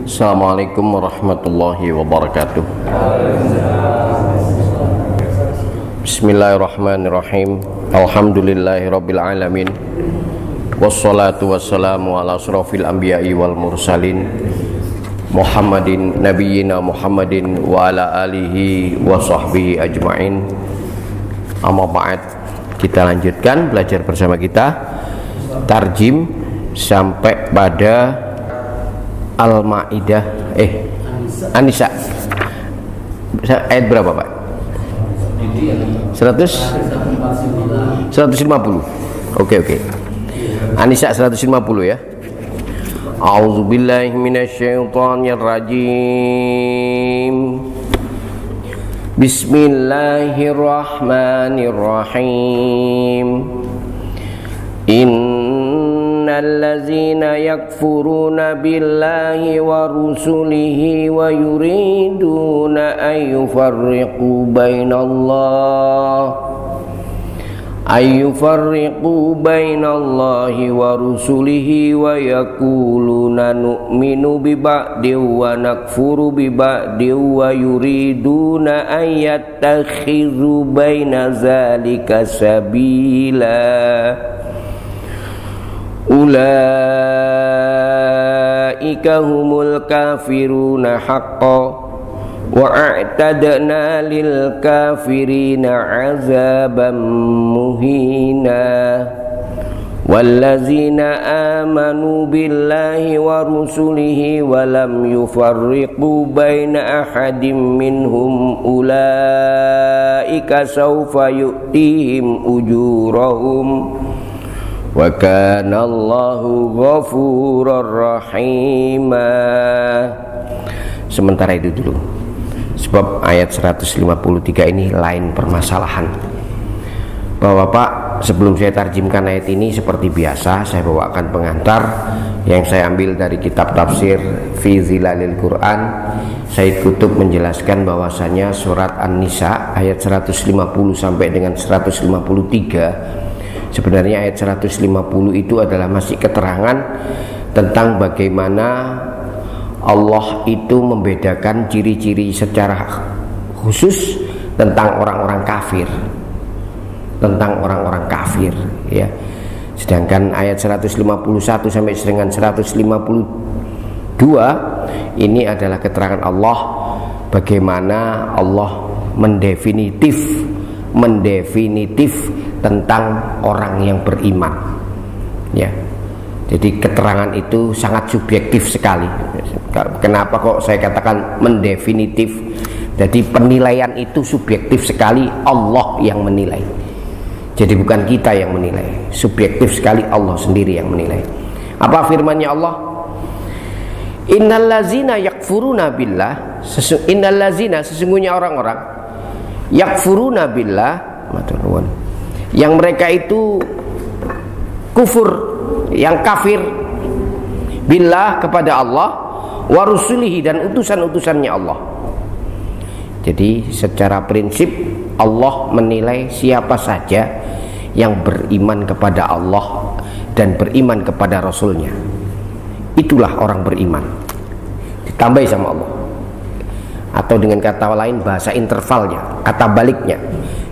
Assalamualaikum warahmatullahi wabarakatuh. Bismillahirrahmanirrahim. Alhamdulillahirabbil alamin. Wassalatu wassalamu ala asrofil anbiya'i wal mursalin Muhammadin nabiyyina Muhammadin wa ala alihi wa sahbihi ajma'in. Amma ba'd, kita lanjutkan belajar bersama kita tarjim sampai pada Al-Maidah An-Nisa. Ayat berapa, Pak? 150. Oke. An-Nisa 150 ya. A'udzubillahi minasyaitonir rajim. Bismillahirrahmanirrahim. Innallazina yakfuruna billahi wa rusulihi wa yuriduna an yufarriqu bainallahi wa rusulihi wa yaquluna nu'minu bi ba'di wa nakfuru bi ba'di wa yuriduna an yattakhidhu baina zalika sabila. Ulaika humul kafiruna haqqan wa a'tadna lil kafirina azaban muhina. Wallazina amanu billahi wa rusulihi wa lam yufarriqu baina ahadin minhum ulaika sawfa yu'tihim ujurahum wa kana Allahu ghafurur rahima. Sementara itu dulu, sebab ayat 153 ini lain permasalahan. Bapak-bapak, sebelum saya tarjimkan ayat ini, seperti biasa saya bawakan pengantar yang saya ambil dari kitab tafsir Fi Zilalil Quran. Said Qutb menjelaskan bahwasanya surat An-Nisa ayat 150 sampai dengan 153, sebenarnya ayat 150 itu adalah masih keterangan tentang bagaimana Allah itu membedakan ciri-ciri secara khusus tentang orang-orang kafir, ya. Sedangkan ayat 151 sampai dengan 152 ini adalah keterangan Allah bagaimana Allah mendefinitif tentang orang yang beriman, ya. Jadi keterangan itu sangat subjektif sekali. Kenapa kok saya katakan mendefinitif? Jadi penilaian itu subjektif sekali, Allah yang menilai. Jadi bukan kita yang menilai, subjektif sekali, Allah sendiri yang menilai. Apa firman-Nya Allah? Innallazina yakfuruna billah, sesungguhnya orang-orang yakfuruna billah, yang mereka itu kufur, yang kafir billah kepada Allah, wa rusulihi dan utusan-utusannya Allah. Jadi secara prinsip Allah menilai siapa saja yang beriman kepada Allah dan beriman kepada Rasulnya, itulah orang beriman, ditambahi sama Allah. Atau dengan kata lain, bahasa intervalnya, kata baliknya,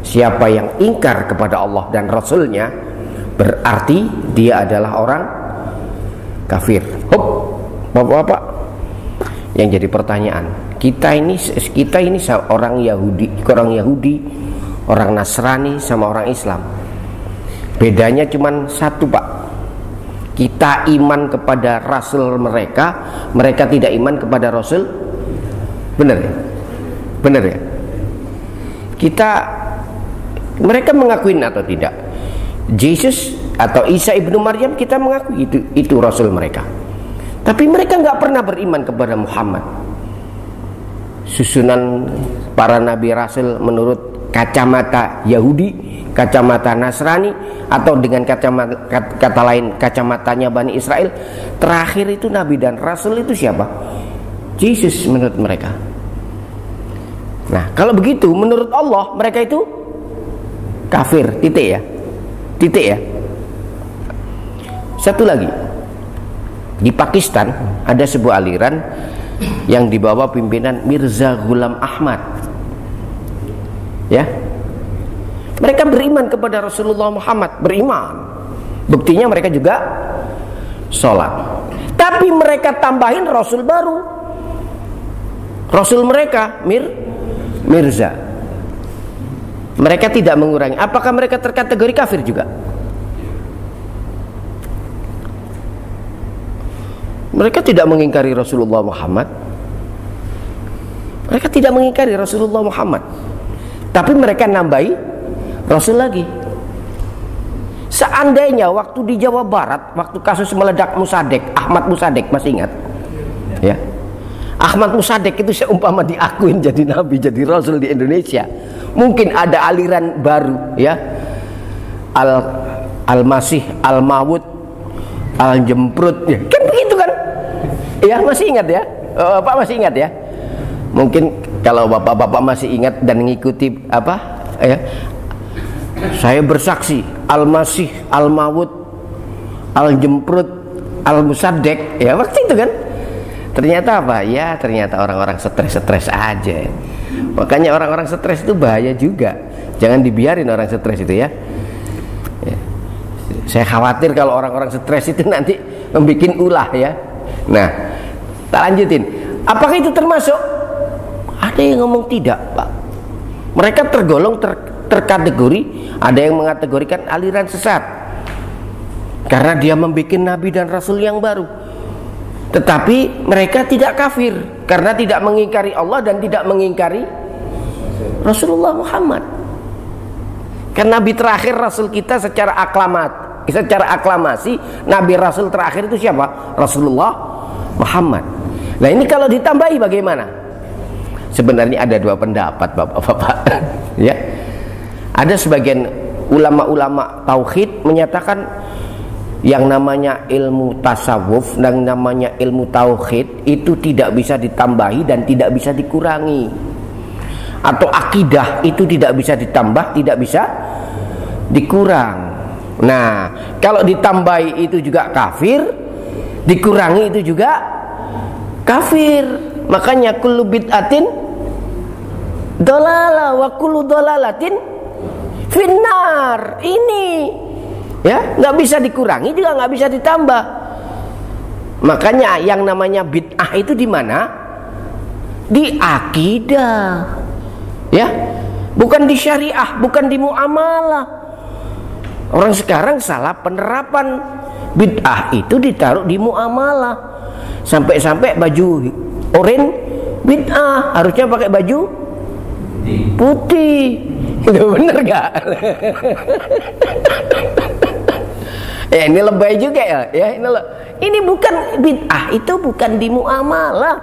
siapa yang ingkar kepada Allah dan Rasulnya berarti dia adalah orang kafir. Bapak-bapak, yang jadi pertanyaan, kita ini orang Yahudi, orang Nasrani sama orang Islam. Bedanya cuma satu, Pak. Kita iman kepada Rasul mereka, mereka tidak iman kepada Rasul. Benar ya? Benar ya? Mereka mengakuin atau tidak? Yesus atau Isa ibnu Maryam, kita mengakui itu Rasul mereka. Tapi mereka nggak pernah beriman kepada Muhammad. Susunan para nabi rasul menurut kacamata Yahudi, kacamata Nasrani, atau dengan kata lain kacamatanya Bani Israel, terakhir itu nabi dan rasul itu siapa? Yesus menurut mereka. Nah, kalau begitu menurut Allah mereka itu kafir, titik ya. Satu lagi, di Pakistan ada sebuah aliran yang dibawa pimpinan Mirza Ghulam Ahmad. Ya, mereka beriman kepada Rasulullah Muhammad, beriman. Buktinya mereka juga sholat. Tapi mereka tambahin Rasul baru, Rasul mereka Mirza. Mereka tidak mengurangi. Apakah mereka terkategori kafir juga? Mereka tidak mengingkari Rasulullah Muhammad. Mereka tidak mengingkari Rasulullah Muhammad, tapi mereka nambahi Rasul lagi. Seandainya waktu di Jawa Barat, waktu kasus meledak Musadek, Ahmad Musadek, masih ingat? Ya, Ahmad Musadek itu seumpama diakuin jadi nabi, jadi rasul di Indonesia, mungkin ada aliran baru, ya, Al-Masih, Al-Mawud, Al-Jemprut, ya, kan begitu kan? Ya, masih ingat ya? Bapak masih ingat ya? Mungkin kalau bapak-bapak masih ingat dan mengikuti apa? Ya, saya bersaksi Al-Masih, Al-Mawud, Al-Jemprut, Al-Musadek, ya waktu itu kan. Ternyata apa? Ya ternyata orang-orang stres aja. Makanya orang-orang stres itu bahaya juga. Jangan dibiarin orang stres itu, ya. Ya. Saya khawatir kalau orang-orang stres itu nanti membuat ulah, ya. Nah, tak lanjutin. Apakah itu termasuk? Ada yang ngomong tidak, Pak. Mereka tergolong terkategori, ada yang mengategorikan aliran sesat karena dia membuat nabi dan rasul yang baru. Tetapi mereka tidak kafir karena tidak mengingkari Allah dan tidak mengingkari Rasulullah Muhammad. Karena nabi terakhir rasul kita secara aklamasi, nabi rasul terakhir itu siapa? Rasulullah Muhammad. Nah, ini kalau ditambahi bagaimana? Sebenarnya ada dua pendapat, Bapak-bapak. Ya. Ada sebagian ulama-ulama tauhid menyatakan yang namanya ilmu tasawuf dan namanya ilmu tauhid itu tidak bisa ditambahi dan tidak bisa dikurangi. Atau akidah itu tidak bisa ditambah, tidak bisa dikurang. Nah, kalau ditambahi itu juga kafir, dikurangi itu juga kafir. Makanya kullu bid'atin dolalah wa kullu dolalatin finnar. Ini ya nggak bisa dikurangi juga nggak bisa ditambah. Makanya yang namanya bid'ah itu di mana? Di akidah, ya, bukan di syariah, bukan di muamalah. Orang sekarang salah penerapan bid'ah itu ditaruh di muamalah. Sampai-sampai baju oranye bid'ah, harusnya pakai baju putih. Itu bener gak? Ya ini lebay juga ya. Ini bukan bid'ah, itu bukan di muamalah.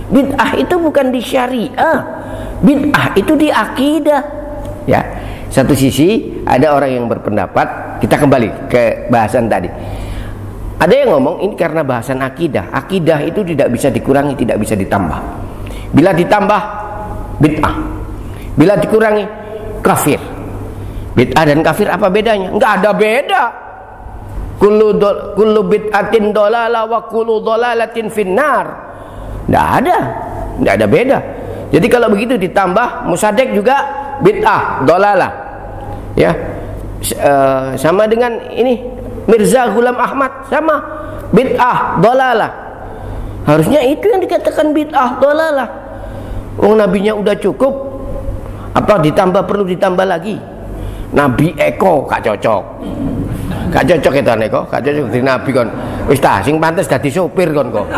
Bid'ah itu bukan di syariah. Bid'ah itu di akidah. Ya, satu sisi ada orang yang berpendapat, kita kembali ke bahasan tadi. Ada yang ngomong ini karena bahasan akidah. Akidah itu tidak bisa dikurangi, tidak bisa ditambah. Bila ditambah bid'ah, bila dikurangi kafir. Bid'ah dan kafir apa bedanya? Enggak ada beda. Kullu bid'atin dolalah wa kullu dolalatin finnar. Enggak ada beda. Jadi kalau begitu ditambah musadek juga bid'ah, dolalah. Ya. Sama dengan ini Mirza Ghulam Ahmad, sama bid'ah, dolalah. Harusnya itu yang dikatakan bid'ah, dolalah. Nabinya udah cukup, apa ditambah, perlu ditambah lagi? Nabi Eko gak cocok. Gak cocok itu Eko, gak cocok di nabi kon. Wis ta sing pantes dadi sopir kon kok.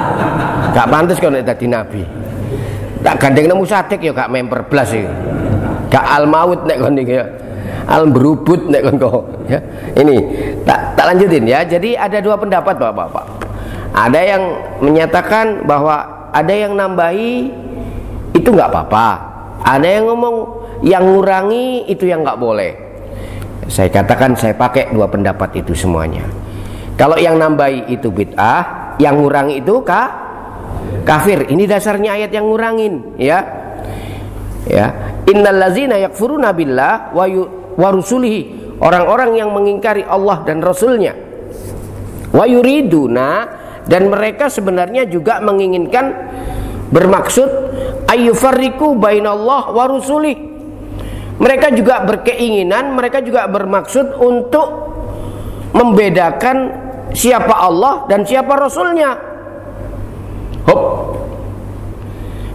Gak pantes kon dadi nabi. Tak gandeng nemu sadik ya gak memper blas iki. Gak al-maut nek kon iki ya. Al-berubut nek kon kok. Ya. Ini tak lanjutin ya. Jadi ada dua pendapat Bapak-bapak. Ada yang menyatakan bahwa ada yang nambahi itu nggak apa-apa. Ada yang ngomong yang ngurangi itu yang nggak boleh. Saya katakan saya pakai dua pendapat itu semuanya. Kalau yang nambahi itu bid'ah, yang ngurangi itu kafir. Ini dasarnya ayat yang ngurangin, ya. Ya, innallazina yakfuruna billah wa rusulihi, orang-orang yang mengingkari Allah dan Rasulnya, wa yuriduna, dan mereka sebenarnya juga menginginkan bermaksud ayyufarriqu bainallah wa rusulih. Mereka juga berkeinginan, mereka juga bermaksud untuk membedakan siapa Allah dan siapa Rasulnya. Hop.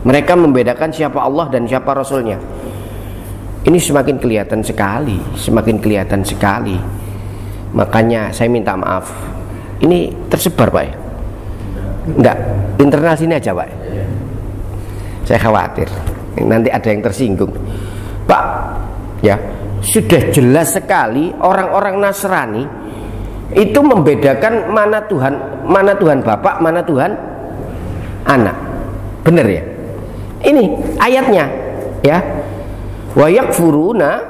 Mereka membedakan siapa Allah dan siapa Rasulnya. Ini semakin kelihatan sekali, semakin kelihatan sekali. Makanya saya minta maaf. Ini tersebar Pak ya? Enggak, internal sini aja Pak. Saya khawatir nanti ada yang tersinggung Pak ya. Sudah jelas sekali orang-orang Nasrani itu membedakan mana Tuhan Bapak, mana Tuhan Anak. Benar ya? Ini ayatnya ya. Wa yakfuruna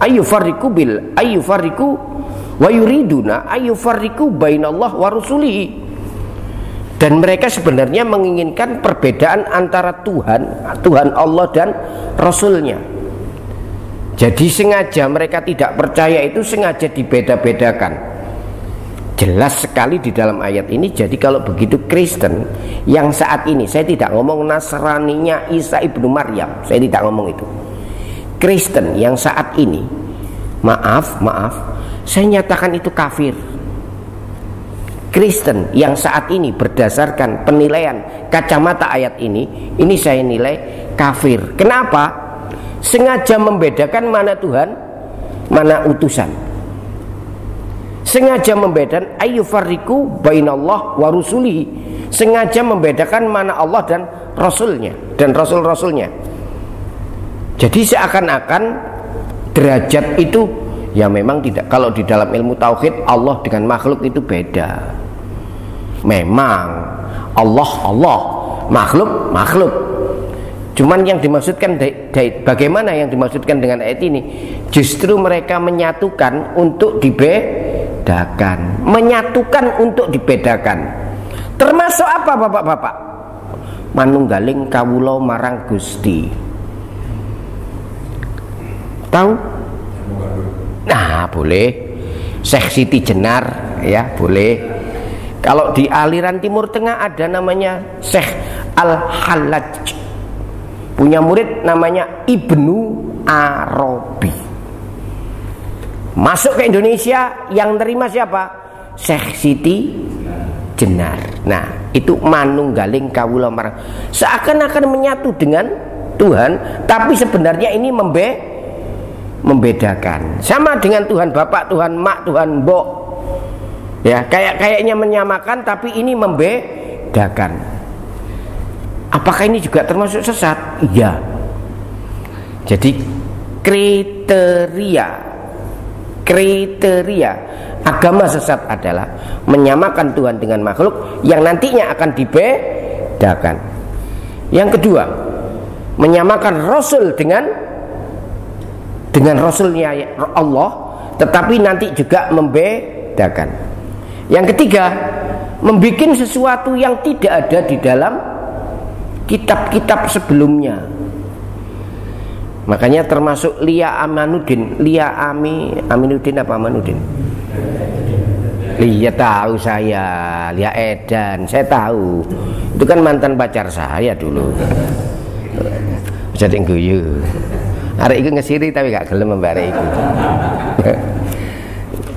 ayyufarriqu wa yuriduna ayyufarriqu bainallah wa rusulihi. Dan mereka sebenarnya menginginkan perbedaan antara Tuhan Allah dan Rasulnya. Jadi sengaja mereka tidak percaya itu sengaja dibeda-bedakan. Jelas sekali di dalam ayat ini. Jadi kalau begitu Kristen yang saat ini, saya tidak ngomong Nasraninya Isa ibnu Maryam, saya tidak ngomong itu. Kristen yang saat ini, maaf, saya nyatakan itu kafir. Kristen yang saat ini berdasarkan penilaian kacamata ayat ini saya nilai kafir. Kenapa? Sengaja membedakan mana Tuhan, mana utusan. Sengaja membedakan ayyufarriqu bainallah wa rusulihi. Sengaja membedakan mana Allah dan Rasulnya dan Rasul-Rasulnya. Jadi seakan-akan derajat itu ya memang tidak. Kalau di dalam ilmu tauhid Allah dengan makhluk itu beda. Memang Allah, makhluk. Cuman yang dimaksudkan bagaimana yang dimaksudkan dengan ayat ini? Justru mereka menyatukan untuk dibedakan. Menyatukan untuk dibedakan. Termasuk apa Bapak-bapak? Manunggaling kawula marang Gusti. Tahu? Nah, boleh. Syekh Siti Jenar ya, boleh. Kalau di aliran Timur Tengah ada namanya Syekh Al-Hallaj. Punya murid namanya Ibnu Arabi. Masuk ke Indonesia yang terima siapa? Syekh Siti Jenar. Nah, itu manunggaling kawula marang. Seakan-akan menyatu dengan Tuhan, tapi sebenarnya ini membedakan. Sama dengan Tuhan Bapak, Tuhan Mak, Tuhan Mbok. Ya, kayaknya menyamakan tapi ini membedakan. Apakah ini juga termasuk sesat? Iya. Jadi kriteria agama sesat adalah menyamakan Tuhan dengan makhluk yang nantinya akan dibedakan. Yang kedua, menyamakan Rasul dengan Rasulnya Allah, tetapi nanti juga membedakan. Yang ketiga, membikin sesuatu yang tidak ada di dalam kitab-kitab sebelumnya. Makanya termasuk Aminuddin apa Amanuddin? Iya tahu saya, Lia Edan, saya tahu. Itu kan mantan pacar saya dulu. Jadi guyu. Arek iku ngesiri tapi gak gelem mbak arek iku.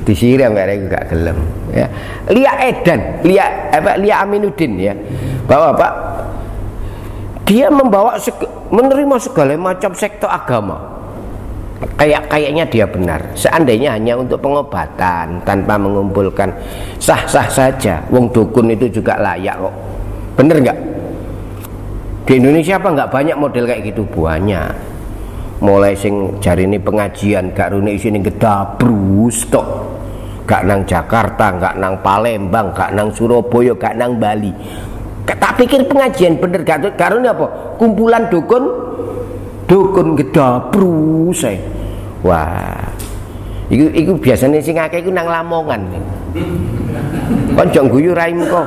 Disiri mbak arek iku gak gelem ya. Lia Edan, Lia Aminuddin ya. Bapak dia menerima segala macam sekte agama. Kayaknya dia benar. Seandainya hanya untuk pengobatan tanpa mengumpulkan, sah-sah saja. Wong dukun itu juga layak kok. Bener nggak? Di Indonesia apa nggak banyak model kayak gitu? Banyak. Mulai sing jari ini pengajian gak rune isine gedabrus tok. Gak nang Jakarta, gak nang Palembang, gak nang Surabaya, gak nang Bali. Tak pikir pengajian bener gak rune apa? Kumpulan dukun gedabrus. Wah. Iku biasanya sing akeh iku nang Lamongan. Konco guyu raimu kok.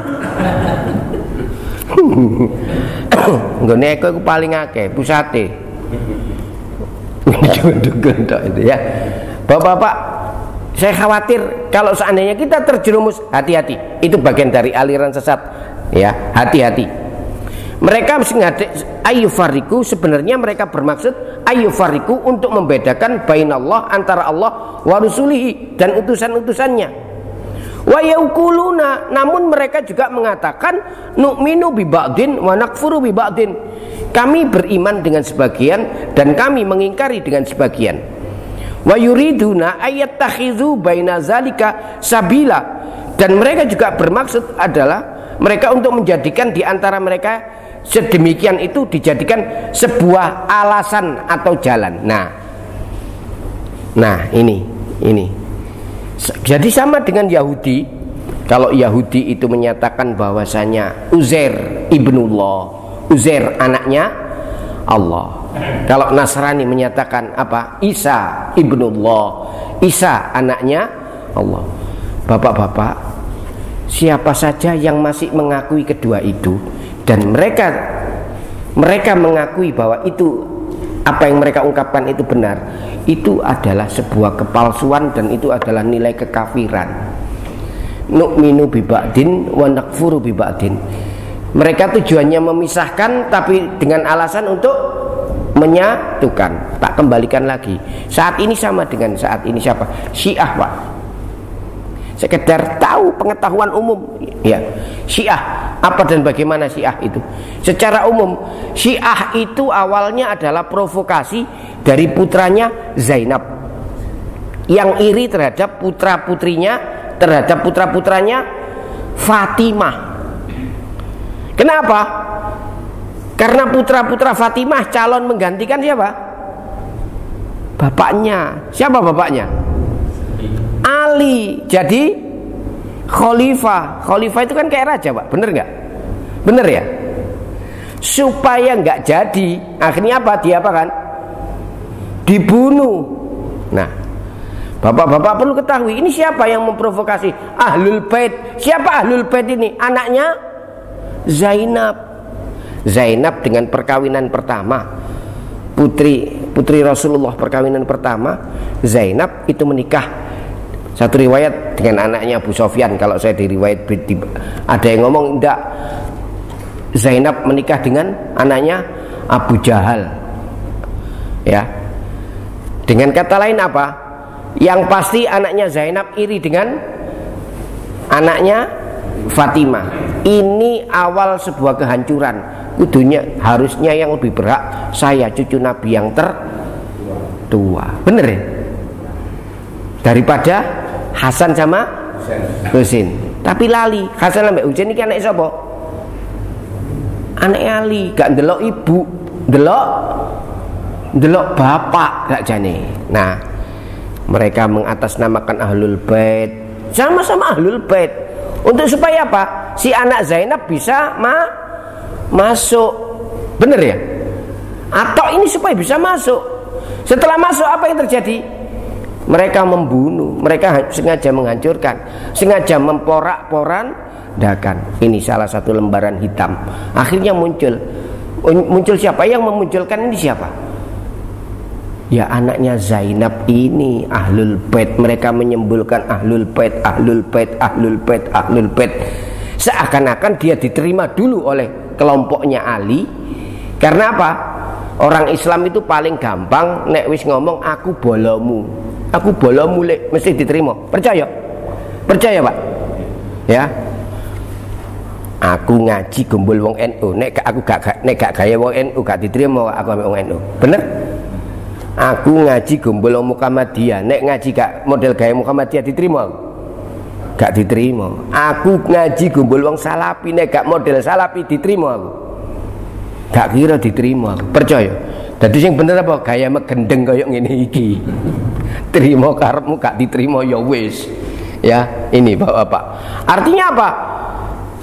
Nggone eko iku paling akeh pusate. Dukun tok itu ya. Bapak-bapak, saya khawatir kalau seandainya kita terjerumus, hati-hati. Itu bagian dari aliran sesat ya, hati-hati. Mereka sengaja ayyufariku, sebenarnya mereka bermaksud ayyufariku untuk membedakan bainallah, antara Allah wa rusulihi, dan utusan-utusannya. Wa yaquluna, namun mereka juga mengatakan nu'minu bi ba'din wa nakfuru bi ba'din. Kami beriman dengan sebagian dan kami mengingkari dengan sebagian. Wa yuriduna ayattakhidhu baina zalika sabila, dan mereka juga bermaksud adalah mereka untuk menjadikan di antara mereka sedemikian itu dijadikan sebuah alasan atau jalan. Nah ini. Jadi sama dengan Yahudi. Kalau Yahudi itu menyatakan bahwasanya Uzair ibnullah, Uzair anaknya Allah. Kalau Nasrani menyatakan apa? Isa ibnullah, Isa anaknya Allah. Bapak-bapak, siapa saja yang masih mengakui kedua itu, dan mereka mengakui bahwa itu apa yang mereka ungkapkan itu benar, itu adalah sebuah kepalsuan dan itu adalah nilai kekafiran. Nu'minu bi ba'din wa nakfuru bi ba'din. Mereka tujuannya memisahkan tapi dengan alasan untuk menyatukan. Tak kembalikan lagi. Saat ini sama dengan saat ini siapa? Syiah, Pak. Sekedar tahu pengetahuan umum, ya. Syiah apa dan bagaimana Syiah itu? Secara umum, Syiah itu awalnya adalah provokasi dari putranya Zainab yang iri terhadap putra-putrinya, terhadap putra-putranya Fatimah. Kenapa? Karena putra-putra Fatimah calon menggantikan siapa? Bapaknya. Siapa bapaknya? Ali. Jadi khalifah. Khalifah itu kan kayak raja, Pak. Bener nggak? Bener ya? Supaya nggak jadi, akhirnya apa? Dia apa kan? Dibunuh. Nah, bapak-bapak perlu ketahui, ini siapa yang memprovokasi? Ahlul Bait. Siapa Ahlul Bait ini? Anaknya Zainab. Zainab dengan perkawinan pertama, putri Rasulullah, perkawinan pertama, Zainab itu menikah, satu riwayat dengan anaknya Abu Sofyan. Kalau saya di riwayat ada yang ngomong enggak, Zainab menikah dengan anaknya Abu Jahal. Ya. Dengan kata lain apa? Yang pasti anaknya Zainab iri dengan anaknya Fatimah. Ini awal sebuah kehancuran. Kudunya harusnya yang lebih berhak saya, cucu Nabi yang tertua. Bener ya? Daripada Hasan sama Husain. Tapi lali, Hasan sampai Husain ini anak siapa? Anak Ali, gak ndelok ibu, ndelok bapak gak jane. Nah, mereka mengatasnamakan Ahlul Bait, sama-sama Ahlul Bait. Untuk supaya apa? Si anak Zainab bisa masuk. Bener ya? Atau ini supaya bisa masuk. Setelah masuk apa yang terjadi? Mereka membunuh, mereka sengaja menghancurkan, sengaja memporak-porandakan. Ini salah satu lembaran hitam. Akhirnya muncul siapa? Yang memunculkan ini siapa? Ya anaknya Zainab ini, Ahlul Bait. Mereka menyembulkan Ahlul Bait, Ahlul Bait, Ahlul Bait, Ahlul Bait. Seakan-akan dia diterima dulu oleh kelompoknya Ali. Karena apa? Orang Islam itu paling gampang nek wis ngomong aku bolomu. Aku bolomu lek mesti diterima. Percaya? Percaya, Pak? Ya. Aku ngaji gombol wong NU, nek aku gak gaya wong NU gak diterima aku ambek wong NU. Bener? Aku ngaji gombol wong Muhammadiyah, nek ngaji gak model gaya Muhammadiyah diterima aku. Gak diterima. Aku ngaji gombol wong Salafi, nek gak model Salafi diterima aku. Gak kira diterima aku. Percaya? Dadi sing bener apa? Gaya megendeng kaya ngene iki. Terima karepmu gak diterima ya wis. Ya, ini Bapak-bapak. Artinya apa?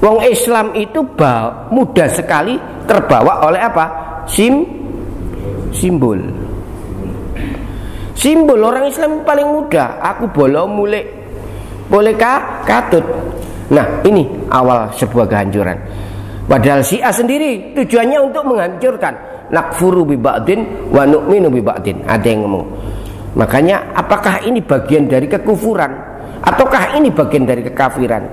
Wong Islam itu mudah sekali terbawa oleh apa? Simbol. Simbol orang Islam paling mudah. Aku bolo mulai boleh katut. Nah, ini awal sebuah kehancuran. Padahal Syiah sendiri tujuannya untuk menghancurkan. Nakfuru bi ba'din wa nu'minu bi ba'din. Ada yang ngomong. Makanya apakah ini bagian dari kekufuran ataukah ini bagian dari kekafiran?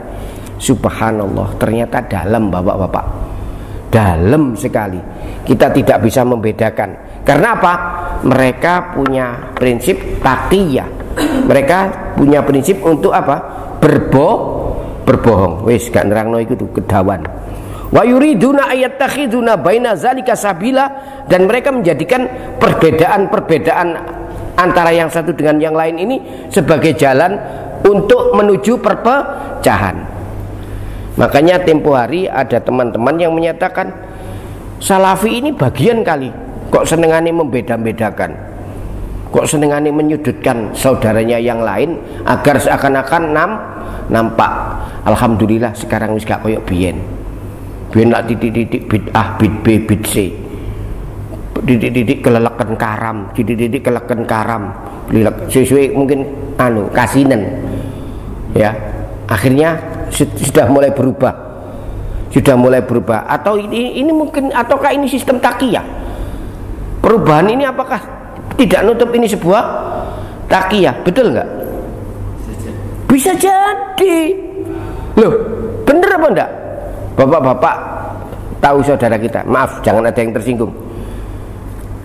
Subhanallah, ternyata dalam Bapak-bapak. dalam sekali. Kita tidak bisa membedakan. Karena apa? Mereka punya prinsip taqiyah. Mereka punya prinsip untuk apa? Berbohong. Wis gak nerangno iku tuh kedawan. Wa yuriduna ayattakhiduna baina zalika sabila, dan mereka menjadikan perbedaan-perbedaan antara yang satu dengan yang lain ini sebagai jalan untuk menuju perpecahan. Makanya tempo hari ada teman-teman yang menyatakan Salafi ini bagian kali kok senengane membeda-bedakan, kok senengane menyudutkan saudaranya yang lain agar seakan-akan nampak. Alhamdulillah sekarang wis gak koyok biyen. Biyen lak titik-titik bid'ah, bid'B, bid'C, titik-titik keleleken karam, titik-titik keleleken karam, sesuai mungkin kasinen, ya. Akhirnya sudah mulai berubah, Atau ini mungkin, ataukah ini sistem takiyah? Perubahan ini apakah tidak nutup ini sebuah takiyah? Betul nggak? Bisa jadi. Loh, bener apa enggak? Bapak-bapak tahu saudara kita, maaf jangan ada yang tersinggung.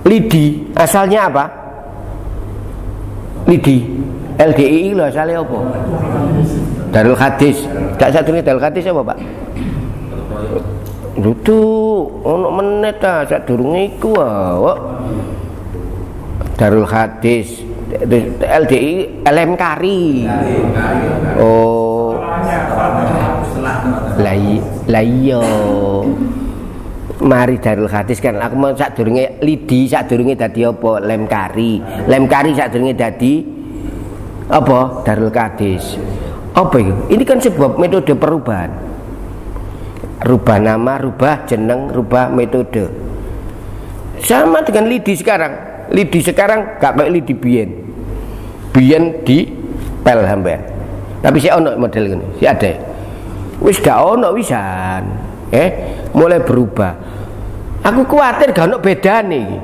Lidi asalnya apa? Lidi, LDI loh asalnya apa? Darul Hadis. Tak satu ini Darul Hadis apa Pak? Itu ono menit ta sak durunge iku wae. Darul Hadis, LDI LM Kari. Oh. Lah iya. Mari Darul Hadis kan aku mau sak durunge Lidi, sak durunge dadi apa? Lem Kari. Lem Kari sak durunge dadi apa? Darul Hadis. Apa itu? Ini kan sebuah metode perubahan. Rubah nama, rubah jeneng, rubah metode. Sama dengan Lidi sekarang. Lidi sekarang gak kayak Lidi biyen. Biyen di pel sampean. Tapi si ono model ngene, si ada. Wis gak ono wisan. Mulai berubah. Aku khawatir gak ono bedane iki.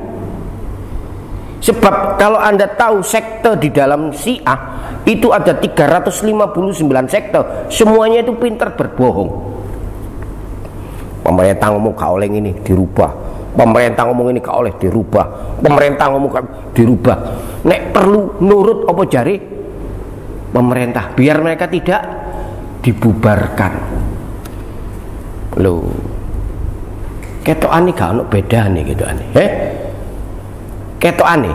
Sebab kalau Anda tahu sekte di dalam Syiah itu ada 359 sekte, semuanya itu pintar berbohong. Pemerintah ngomong gak oleh ini dirubah, pemerintah ngomong ini gak oleh dirubah, pemerintah ngomong gak dirubah. Nek perlu nurut apa jari pemerintah biar mereka tidak dibubarkan. Loh, ketokane gak ono bedane ketokane. Ketokane.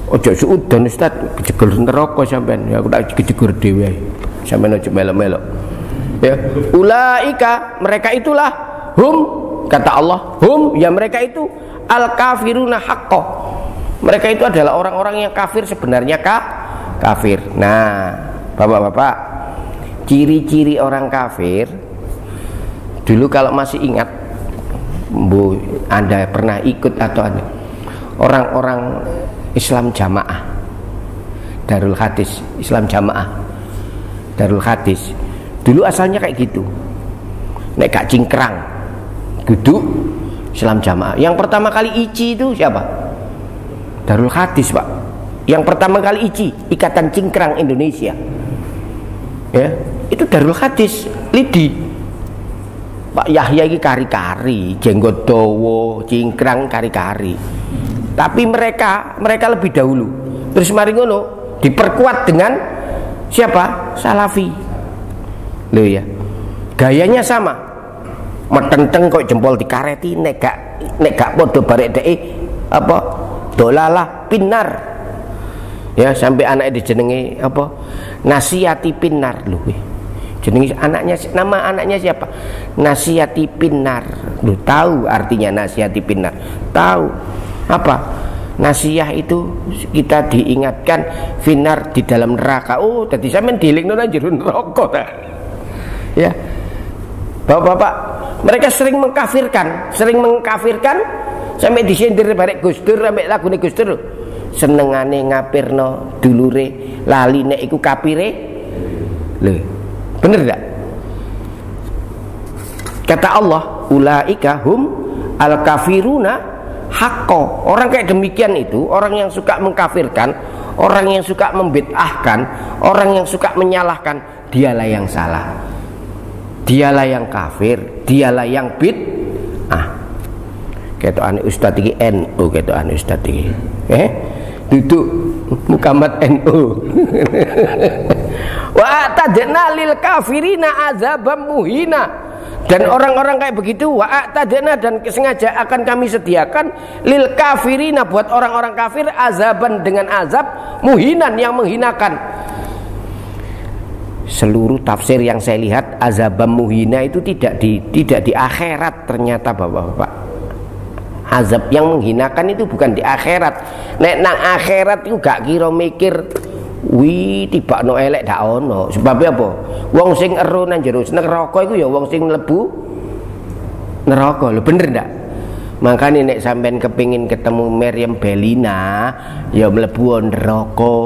Ojo suudon Ustaz, kejegur neraka sampean. Ya aku tak kejegur dhewe. Sampean ojo melok-melok. Ya, ulaika, mereka itulah hum, kata Allah, hum, ya mereka itu al-kafiruna haqqo. Mereka itu adalah orang-orang yang kafir sebenarnya kafir. Nah, Bapak-bapak, ciri-ciri orang kafir dulu kalau masih ingat, Bu, Anda pernah ikut atau ada orang-orang Islam Jamaah, Darul Hadis, Islam Jamaah, Darul Hadis. Dulu asalnya kayak gitu. Nek gak cingkrang, duduk Islam Jamaah. Yang pertama kali ICI itu siapa? Darul Hadis, Pak. Yang pertama kali ICI, Ikatan Cingkrang Indonesia. Ya, itu Darul Hadis, Lidi. Pak Yahya ini kari-kari, jenggot dawa, cingkrang kari-kari. Tapi mereka lebih dahulu. Terus mari ngono diperkuat dengan siapa? Salafi. Loh ya, gayanya sama, metenteng kok jempol dikareti, nek gak podo barek dek apa dolalah pinar, ya sampai anak dijenengi apa Nasihati Pinar. Loh jenengi anaknya, nama anaknya siapa? Nasihati Pinar. Loh tahu artinya Nasihati Pinar? Tahu apa? Nasihat itu kita diingatkan finar di dalam neraka. Oh, tadi sampean dilingno nang jero neraka ta. Ya, bapak-bapak, mereka sering mengkafirkan sampai disindir barek Gus Dur, sampai lagune Gus Dur senengane ngapirno dulure lali nek iku kafire. Lho, bener enggak? Kata Allah, ulaika hum al-kafiruna haqqo. Orang kayak demikian itu, orang yang suka mengkafirkan, orang yang suka membid'ahkan, orang yang suka menyalahkan, dialah yang salah. Dialah yang kafir, dialah yang ketokane ustaz iki NU, ketokane ustaz iki. Duduk Muhammad NU. Wa atadna lil kafirina azabam muhina. Dan orang-orang kayak begitu wa atadna, dan sengaja akan kami sediakan lil kafirina, buat orang-orang kafir, azaban, dengan azab, muhinan, yang menghinakan. Seluruh tafsir yang saya lihat azabam muhina itu tidak di akhirat, ternyata Bapak-bapak. Azab yang menghinakan itu bukan di akhirat. Nek nang akhirat itu gak kira mikir tibakno elek dak ono. Sebab apa? Wong sing ero nang jero neraka iku ya wong sing mlebu neraka. Lho bener ndak? Makane nek sampean kepengin ketemu Maryam Belina ya mlebu neraka.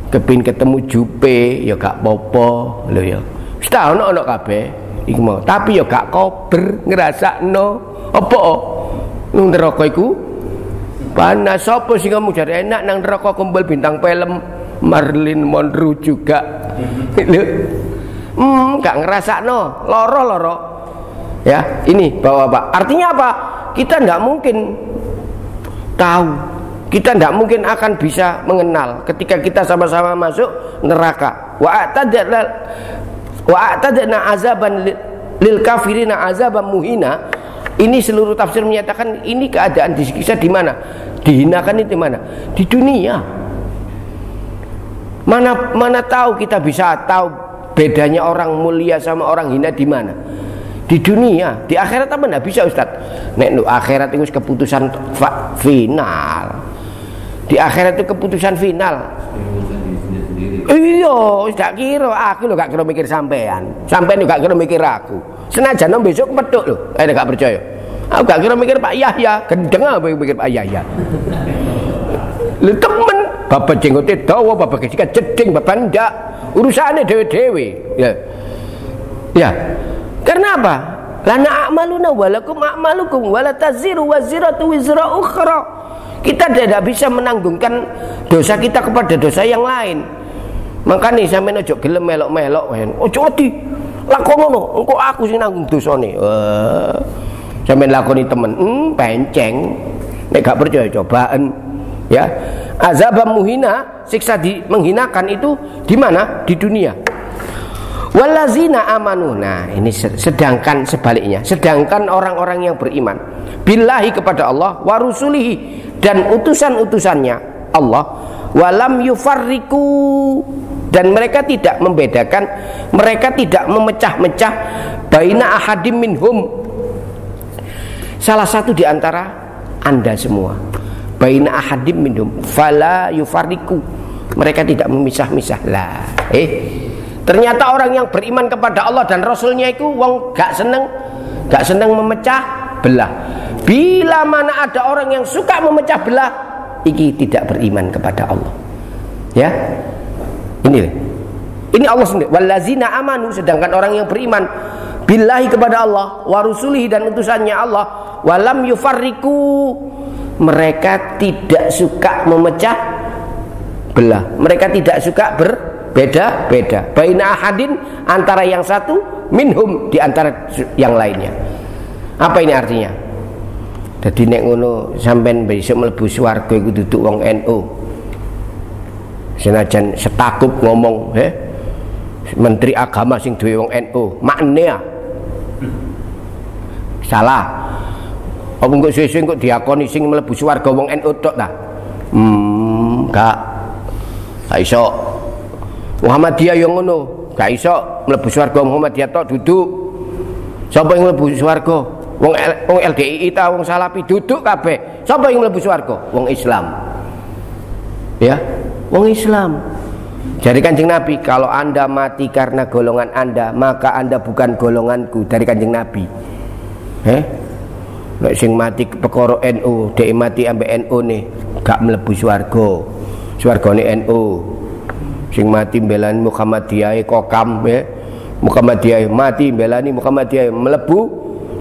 Kepengin ketemu Jupe ya gak popo lho ya. Wis ta ono kabeh iku mau. Tapi ya gak kober ngrasakno apa nang neraka iku panas. Sapa sing kamu jare enak nang neraka kumpul bintang film Marilyn Monroe juga. Lho. Gak ngrasakno, loro-loro. Ya, ini Bapak-bapak. Artinya apa? Kita ndak mungkin tahu. Kita ndak mungkin akan bisa mengenal ketika kita sama-sama masuk neraka. Wa atadna azaban lil kafirina azaban muhina. Ini seluruh tafsir menyatakan ini keadaan disiksa di mana? Dihinakan itu di mana? Di dunia. Mana tahu kita bisa tahu bedanya orang mulia sama orang hina di mana? Di dunia. Di akhirat apa enggak bisa, Ustaz? Nek akhirat itu keputusan final. Di akhirat itu keputusan final. Iya, gak kira aku lho, gak kira mikir sampean. Sampean gak kira mikir aku. Senajan besok meduk lho. Gak percaya. Aku gak kira mikir Pak Yahya, gendeng apa mikir Pak Yahya. Lho temen, bapak jenggote dawa, bapak kesikat jeding, bapak ndak. Urusane dhewe-dhewe. Ya. Ya. Karena apa? Lana a'maluna walakum a'malukum wala taziru waziratu wizra ukhra. Kita tidak bisa menanggungkan dosa kita kepada dosa yang lain. Makanya sampeyan ojo gelem melok-melok wae. Ojo ati. Lakon ngono, engko aku sing nanggung dosane. Sampeyan lakoni temen, penceng. Nek gak percaya cobaan. Ya. Azabam muhina, siksa menghinakan itu di mana? Di dunia. Walazina amanu. Nah, ini sedangkan sebaliknya, sedangkan orang-orang yang beriman billahi kepada Allah, wa rusulihi, dan utusan-utusannya Allah, walam yufarriku, dan mereka tidak membedakan, mereka tidak memecah-mecah baina ahadim minhum, salah satu di antara Anda semua, baina ahadim minhum, fala yufarriku, mereka tidak memisah-misah lah. Ternyata orang yang beriman kepada Allah dan Rasulnya itu wong gak seneng memecah belah. Bila mana ada orang yang suka memecah belah, iki tidak beriman kepada Allah. Ya, ini Allah sendiri. Walazina amanu, sedangkan orang yang beriman billahi kepada Allah, wa rusulihi, dan utusannya Allah, walam yufarriku, mereka tidak suka memecah belah. Mereka tidak suka beda-beda baina ahadin, antara yang satu, minhum, di antara yang lainnya. Apa ini artinya? Jadi nek ngono sampean besok mlebu swarga iku duduk wong NU. Senajan setakup ngomong, Menteri Agama sing duwe wong NU, maknanya salah. Apa engko sesuk kok diakoni sing mlebu swarga wong NU tok ta? Gak iso. Muhammadiyah yang ngono, gak iso mlebu swarga Muhammadiyah tok duduk. Sapa yang mlebu swarga? Wong LDII ta, wong Salafi duduk kabeh. Sapa yang mlebu swarga? Wong Islam. Ya, wong Islam. Dari Kanjeng Nabi, kalau Anda mati karena golongan Anda, maka Anda bukan golonganku, dari Kanjeng Nabi. Nek sing mati perkara NU, dhek mati ambek NU ne, gak mlebu swarga. Swargane NU. Sing mati belani Muhammadiyah kokam, Muhammadiyah mati belani Muhammadiyah mlebu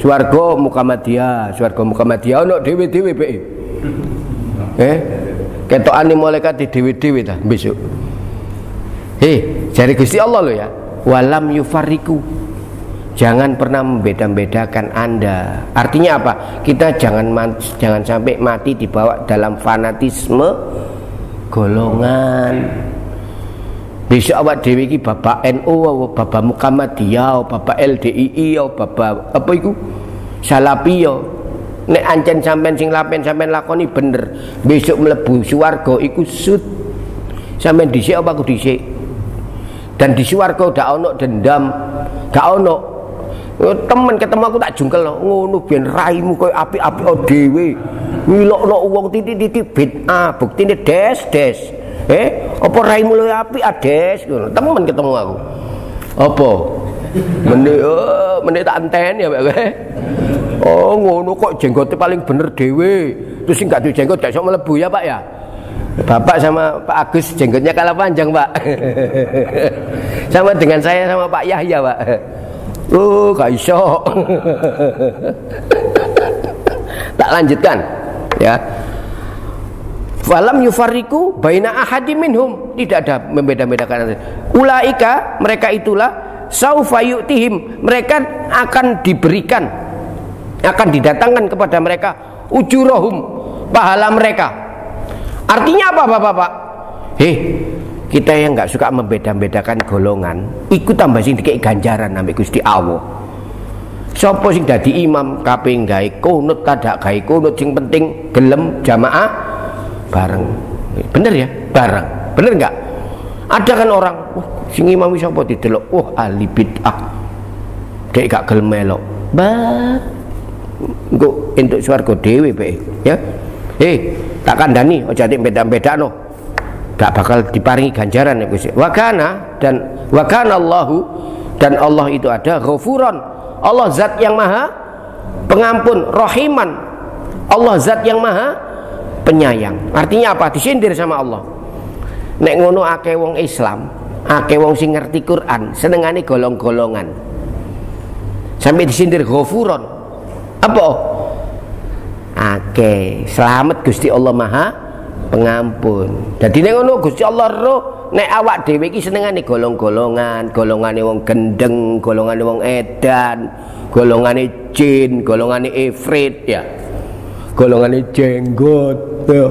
swarga Muhammadiyah, swarga Muhammadiyah ono dhewe-dhewe bae. Ketokane malaikat dhewe-dhewe ta besok. Jare Gusti Allah lho ya, walam yufarriku. Jangan pernah membeda-bedakan Anda. Artinya apa? Kita jangan sampai mati dibawa dalam fanatisme golongan. Besok awak dhewe iki bapak NU, bapak Muhammadiyah, bapak LDII, bapak apa iku? Salafi yo. Nek ancen sampean sing lapen sampean lakoni bener, besok mlebu swarga iku sud. Sampean dhisik apa aku dhisik? Dan di swarga dak ono dendam, gak ono. Temen ketemu aku tak jungkel ngono ben raimu koyo apik-apik dhewe. Milokno wong titik-titik bid'ah, buktine des. Apa raimu luwih apik ades ngono. Temen ketemu aku. Apa? Meneh tak anteni ya, Pak. Oh, ngono kok jenggote paling bener dhewe. Terus sing gak duwe jenggot gak iso mlebu ya, Pak ya. Bapak sama Pak Agus jenggotnya kalah panjang, Pak. Sama dengan saya sama Pak Yahya, Pak. Oh, gak iso. Tak lanjutkan ya. Falam yufarriku baina ahadi minhum, tidak ada membeda-bedakan. Ulaika, mereka itulah saufa yu'tihim, mereka akan diberikan, akan didatangkan kepada mereka ujurahum, pahala mereka. Artinya apa Bapak-bapak? Kita yang nggak suka membeda-bedakan golongan, ikut tambah sing dikei ganjaran ambek Gusti Allah. Sopo sing dadi imam kabeh gawe kunut tadak gawe kunut, sing penting gelem jamaah bareng. Bener ya? Bareng. Bener enggak? Ada kan orang, sing imam sapa didelok, ahli bid'ah. Dek gak gelem melok. Engko entuk swarga dhewe bae, ya. Tak kandhani aja nek beda-bedano. Gak bakal diparingi ganjaran ya Gusti. Wa kana Allahu, dan Allah itu ada ghafuran. Allah zat yang maha pengampun, rahiman. Allah zat yang maha penyayang. Artinya apa? Disindir sama Allah. Nek ngono akeh wong Islam, akeh wong sing ngerti Quran, senengane golong-golongan. Sampai disindir ghafuron. Apa? Akeh selamat Gusti Allah maha pengampun. Dadi nek ngono Gusti Allah roh nek awak dhewe iki senengane golong-golongan, golongane wong gendeng, golongane wong edan, golongane jin, golongane ifrit ya. Golongane jenggot ya.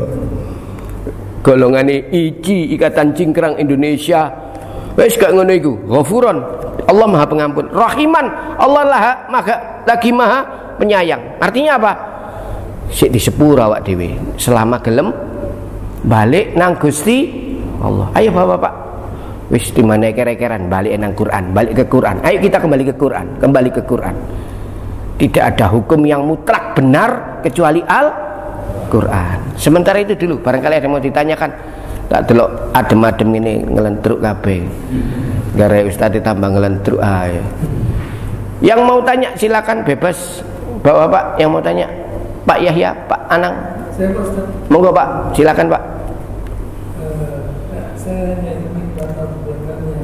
Golongane ICI, Ikatan Cingkrang Indonesia. Wis gak ngono iku. Ghafuron, Allah Maha Pengampun. Rahiman, Allah lagi Maha Penyayang. Artinya apa? Sik disepur awak dhewe selama gelem balik nang Gusti Allah. Ayo Bapak-bapak. Wis di mana kere-keran balik nang Quran, balik ke Quran. Ayo kita kembali ke Quran, kembali ke Quran. Tidak ada hukum yang mutlak benar kecuali Al-Quran. Sementara itu dulu, barangkali ada yang mau ditanyakan. Tak delok adem-adem ini ngelentruk kabeh. Gara Ustaz ditambah ngelentruk ae. Yang mau tanya silakan bebas. Bapak-bapak yang mau tanya. Pak Yahya, Pak Anang. Saya Pak Ustaz. Monggo Pak, silakan Pak. Saya ingin latar belakangnya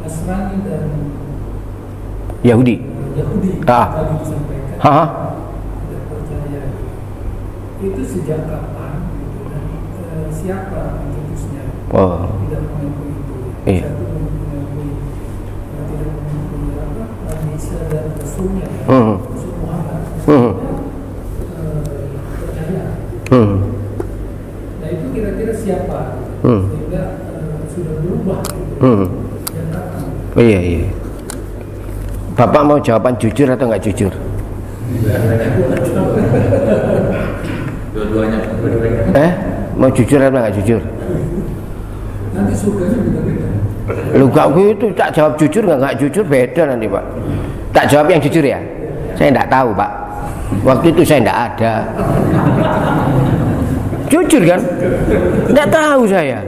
Nasrani dan Yahudi. tadi disampaikan. Tidak percaya. Itu sejak kapan? Siapa pencetusnya? Tidak mengakui itu. Iya. Satu mengakui, tidak mengakui Nabi Isa dan Rasulnya, Rasul Muhammad. Percaya. Nah itu kira-kira siapa? Sehingga sudah berubah. Yang kapan? Iya. Bapak mau jawaban jujur atau nggak jujur? Dua-duanya. Mau jujur atau nggak jujur? Nanti surganya beda-beda. Lu gak gitu, tak jawab jujur nggak jujur beda nanti Pak. Tak jawab yang jujur ya. Saya nggak tahu Pak. Waktu itu saya nggak ada. Jujur kan? Nggak tahu saya.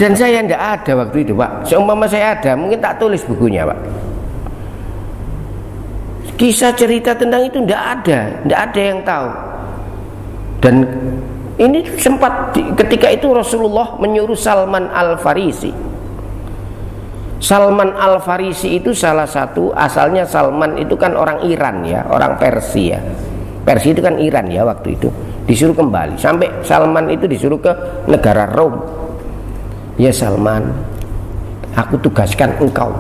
Dan saya nggak ada waktu itu Pak. Seumpama saya ada, mungkin tak tulis bukunya Pak. Kisah cerita tentang itu nggak ada yang tahu. Dan ini sempat ketika itu Rasulullah menyuruh Salman Al-Farisi. Salman Al-Farisi itu salah satu, asalnya Salman itu kan orang Iran ya, orang Persia. Persia itu kan Iran ya waktu itu. Disuruh kembali, sampai Salman itu disuruh ke negara Rom. Ya Salman, aku tugaskan engkau.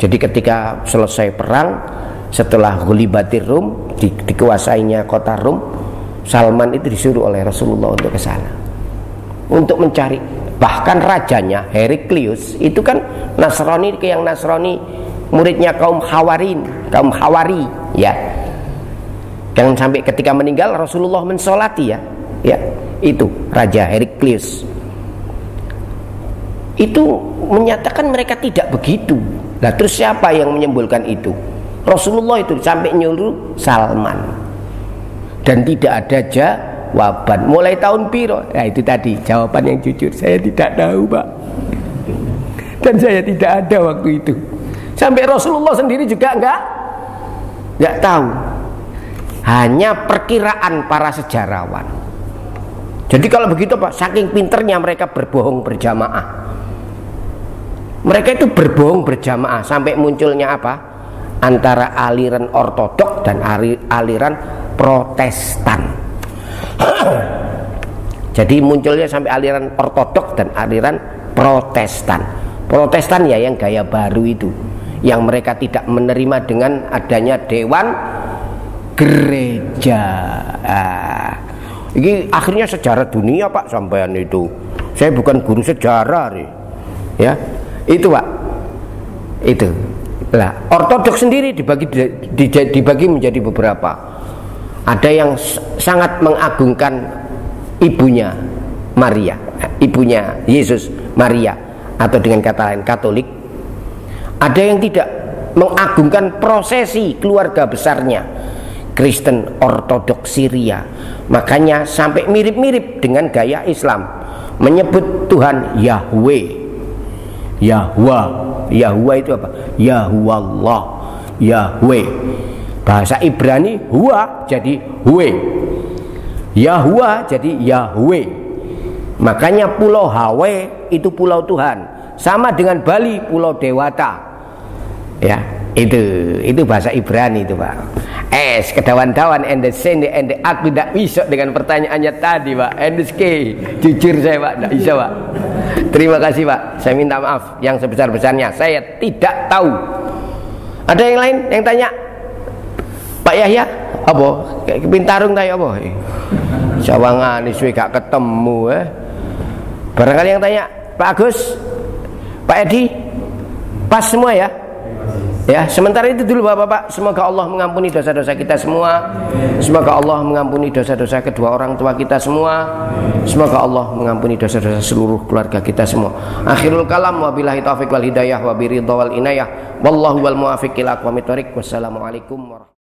Jadi ketika selesai perang, setelah Ghulibatir Rum, dikuasainya kota Rum, Salman itu disuruh oleh Rasulullah untuk ke sana untuk mencari. Bahkan rajanya Heraklius itu kan Nasrani, yang Nasrani muridnya kaum Hawari ya. Yang sampai ketika meninggal Rasulullah mensolati ya. Itu Raja Heraklius. Itu menyatakan mereka tidak begitu. Nah, terus siapa yang menyembolkan itu? Rasulullah itu sampai nyuruh Salman. Dan tidak ada jawaban. Mulai tahun piro? Nah, itu tadi jawaban yang jujur. Saya tidak tahu, Pak. Dan saya tidak ada waktu itu. Sampai Rasulullah sendiri juga enggak tahu. Hanya perkiraan para sejarawan. Jadi kalau begitu, Pak, saking pinternya mereka berbohong berjamaah. Mereka itu berbohong berjamaah sampai munculnya apa? Antara aliran ortodok dan aliran Protestan. Jadi munculnya sampai aliran ortodok dan aliran Protestan. Protestan ya yang gaya baru itu, yang mereka tidak menerima dengan adanya dewan gereja. Ini akhirnya sejarah dunia, Pak, sampean itu. Saya bukan guru sejarah nih. Ya. Itu, Pak. Itu. Lah, ortodoks sendiri dibagi menjadi beberapa. Ada yang sangat mengagungkan ibunya Maria, ibunya Yesus, Maria, atau dengan kata lain Katolik. Ada yang tidak mengagungkan prosesi keluarga besarnya, Kristen Ortodoks Syria. Makanya sampai mirip-mirip dengan gaya Islam, menyebut Tuhan Yahweh. Yahweh itu apa? Yahuwallah, Yahweh. Bahasa Ibrani huwa jadi huwe, Yahwa jadi Yahweh. Makanya pulau Hawe itu pulau Tuhan, sama dengan Bali pulau Dewata. Ya, itu bahasa Ibrani itu, Pak. Kedawan-dawan ende aku tidak bisa dengan pertanyaannya tadi, Pak. Jujur saya, Pak, tidak bisa, Pak. Terima kasih, Pak. Saya minta maaf yang sebesar-besarnya. Saya tidak tahu. Ada yang lain yang tanya? Pak Yahya, apa? Kayak pintarung tanya apa? Sawangan iswe gak ketemu. Barangkali yang tanya, Pak Agus, Pak Edi, pas semua ya? Ya, sementara itu dulu Bapak-bapak. Semoga Allah mengampuni dosa-dosa kita semua. Semoga Allah mengampuni dosa-dosa kedua orang tua kita semua. Semoga Allah mengampuni dosa-dosa seluruh keluarga kita semua. Akhirul kalam, wabillahi taufiq wal hidayah, wabiridha wal inayah. Wallahu wal muwaffiq ila aqwamit thoriq. Wassalamualaikum warahmatullahi wabarakatuh.